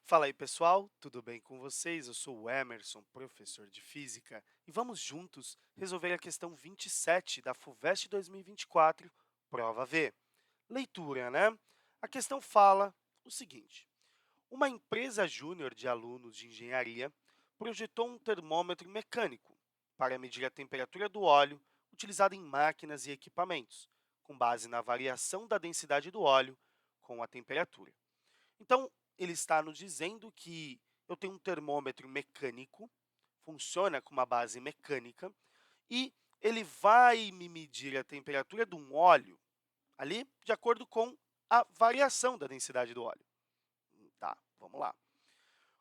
Fala aí, pessoal, tudo bem com vocês? Eu sou o Emerson, professor de Física, e vamos juntos resolver a questão 27 da FUVEST 2024, prova V. Leitura, né? A questão fala o seguinte: uma empresa júnior de alunos de engenharia projetou um termômetro mecânico para medir a temperatura do óleo utilizado em máquinas e equipamentos, com base na variação da densidade do óleo com a temperatura. Então, ele está nos dizendo que eu tenho um termômetro mecânico, funciona com uma base mecânica, e ele vai me medir a temperatura de um óleo ali de acordo com a variação da densidade do óleo. Tá, vamos lá.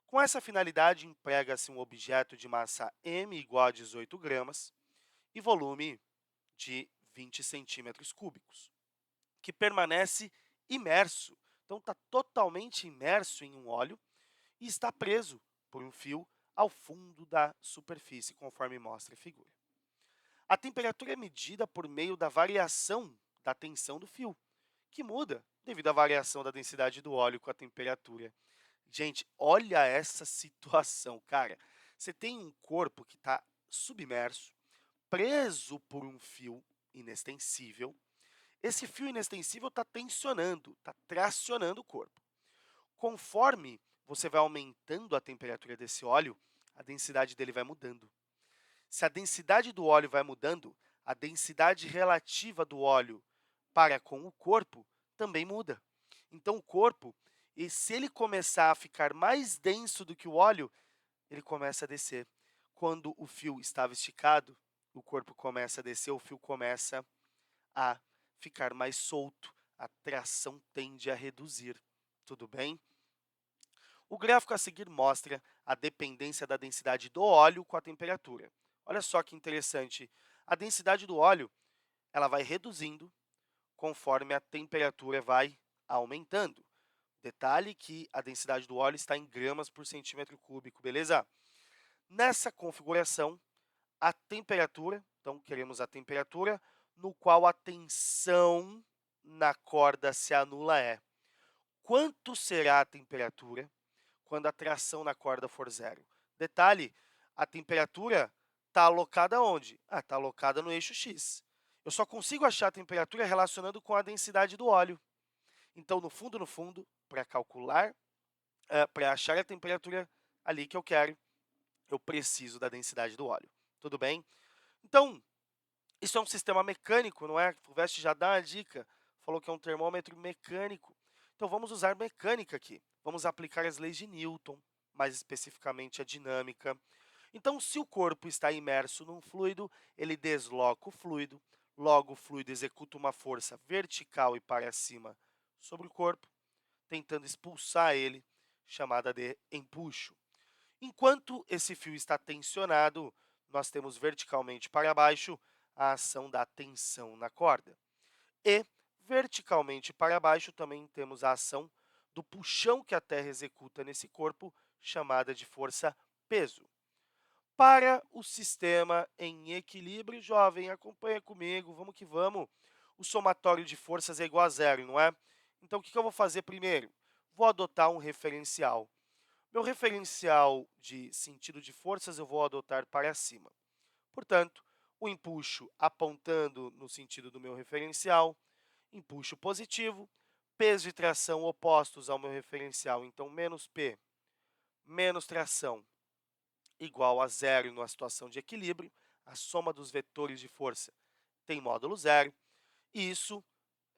Com essa finalidade, emprega-se um objeto de massa m igual a 18 gramas e volume de 20 centímetros cúbicos, que permanece imerso. Então, está totalmente imerso em um óleo e está preso por um fio ao fundo da superfície, conforme mostra a figura. A temperatura é medida por meio da variação da tensão do fio, que muda devido à variação da densidade do óleo com a temperatura. Gente, olha essa situação, cara. Você tem um corpo que está submerso, preso por um fio inextensível. Esse fio inextensível está tensionando, está tracionando o corpo. Conforme você vai aumentando a temperatura desse óleo, a densidade dele vai mudando. Se a densidade do óleo vai mudando, a densidade relativa do óleo para com o corpo também muda. Então, o corpo, e se ele começar a ficar mais denso do que o óleo, ele começa a descer. Quando o fio estava esticado, o corpo começa a descer, o fio começa a ficar mais solto. A tração tende a reduzir. Tudo bem? O gráfico a seguir mostra a dependência da densidade do óleo com a temperatura. Olha só que interessante. A densidade do óleo ela vai reduzindo conforme a temperatura vai aumentando. Detalhe que a densidade do óleo está em gramas por centímetro cúbico, beleza? Nessa configuração, a temperatura, então queremos a temperatura no qual a tensão na corda se anula é. Quanto será a temperatura quando a tração na corda for zero? Detalhe, a temperatura está alocada onde? Está alocada no eixo x. Eu só consigo achar a temperatura relacionando com a densidade do óleo. Então, no fundo, para calcular, para achar a temperatura ali que eu quero, eu preciso da densidade do óleo. Tudo bem? Então, isso é um sistema mecânico, não é? O Veste já dá a dica, falou que é um termômetro mecânico. Então, vamos usar mecânica aqui. Vamos aplicar as leis de Newton, mais especificamente a dinâmica. Então, se o corpo está imerso num fluido, ele desloca o fluido, logo o fluido executa uma força vertical e para cima sobre o corpo, tentando expulsar ele, chamada de empuxo. Enquanto esse fio está tensionado, nós temos verticalmente para baixo a ação da tensão na corda. E verticalmente para baixo também temos a ação do puxão que a Terra executa nesse corpo, chamada de força-peso. Para o sistema em equilíbrio, jovem, acompanha comigo, vamos que vamos. O somatório de forças é igual a zero, não é? Então, o que eu vou fazer primeiro? Vou adotar um referencial. Meu referencial de sentido de forças eu vou adotar para cima. Portanto, o empuxo apontando no sentido do meu referencial, empuxo positivo, peso e tração opostos ao meu referencial, então menos P menos tração igual a zero numa situação de equilíbrio, a soma dos vetores de força tem módulo zero, e isso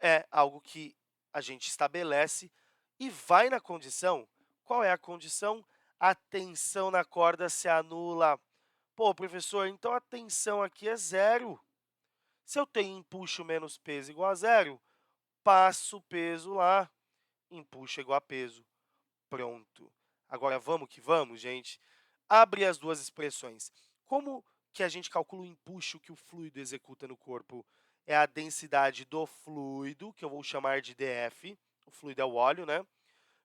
é algo que a gente estabelece e vai na condição. Qual é a condição? A tensão na corda se anula. Pô, professor, então a tensão aqui é zero. Se eu tenho empuxo menos peso igual a zero, passo o peso lá, empuxo igual a peso. Pronto. Agora vamos que vamos, gente. Abre as duas expressões. Como que a gente calcula o empuxo que o fluido executa no corpo? É a densidade do fluido, que eu vou chamar de dF, o fluido é o óleo, né?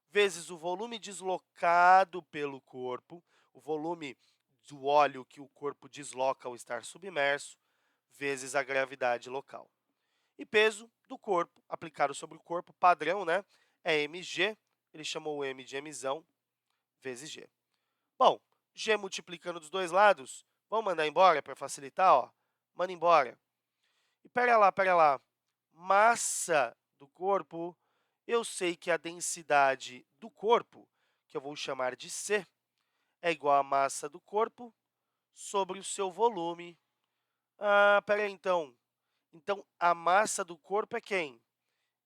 Vezes o volume deslocado pelo corpo, o volume do óleo que o corpo desloca ao estar submerso, vezes a gravidade local. E peso do corpo, aplicado sobre o corpo, padrão, né? É mg, ele chamou o m de mzão, vezes G. Bom, G multiplicando dos dois lados, vamos mandar embora para facilitar, ó. Manda embora. E pera lá. Massa do corpo, eu sei que a densidade do corpo, que eu vou chamar de C, é igual à massa do corpo sobre o seu volume. Ah, pera aí, então. Então, a massa do corpo é quem?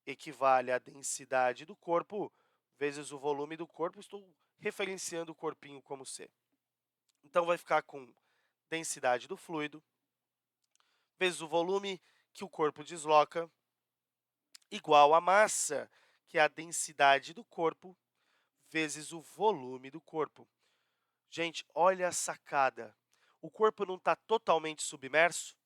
Equivale à densidade do corpo vezes o volume do corpo. Estou referenciando o corpinho como C. Então, vai ficar com densidade do fluido vezes o volume que o corpo desloca, igual à massa, que é a densidade do corpo, vezes o volume do corpo. Gente, olha a sacada. O corpo não está totalmente submerso?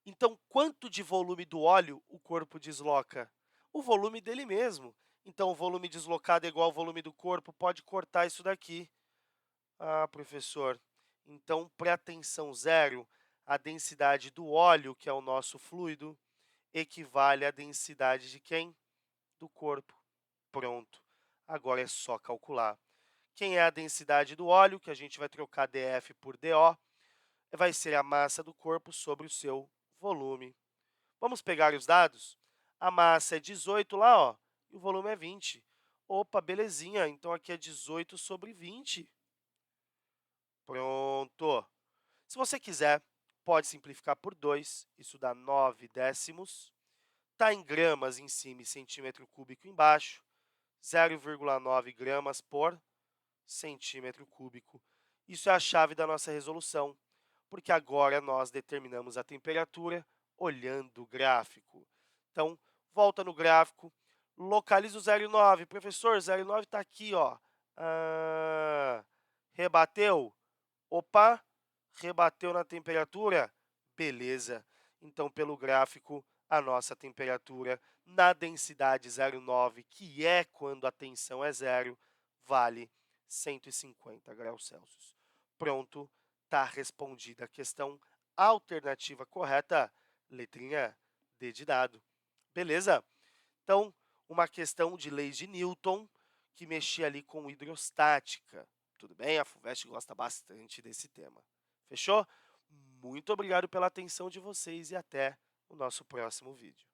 Então, quanto de volume do óleo o corpo desloca? O volume dele mesmo. Então, o volume deslocado é igual ao volume do corpo, pode cortar isso daqui. Ah, professor, então, para a tensão zero, a densidade do óleo, que é o nosso fluido, equivale à densidade de quem? Do corpo. Pronto. Agora é só calcular. Quem é a densidade do óleo, que a gente vai trocar dF por dO, vai ser a massa do corpo sobre o seu volume. Vamos pegar os dados? A massa é 18 lá, ó, e o volume é 20. Opa, belezinha. Então, aqui é 18 sobre 20. Pronto. Se você quiser, pode simplificar por 2. Isso dá 9 décimos. Está em gramas em cima e centímetro cúbico embaixo. 0,9 gramas por centímetro cúbico. Isso é a chave da nossa resolução, porque agora nós determinamos a temperatura olhando o gráfico. Então, volta no gráfico, localiza o 0,9. Professor, 0,9 está aqui, ó. Rebateu? Opa, rebateu na temperatura? Beleza. Então, pelo gráfico, a nossa temperatura na densidade 0,9, que é quando a tensão é zero, vale 150 graus Celsius. Pronto, está respondida a questão. Alternativa correta, letrinha D de dado. Beleza? Então, uma questão de leis de Newton que mexia ali com hidrostática. Tudo bem? A FUVEST gosta bastante desse tema. Fechou? Muito obrigado pela atenção de vocês e até o nosso próximo vídeo.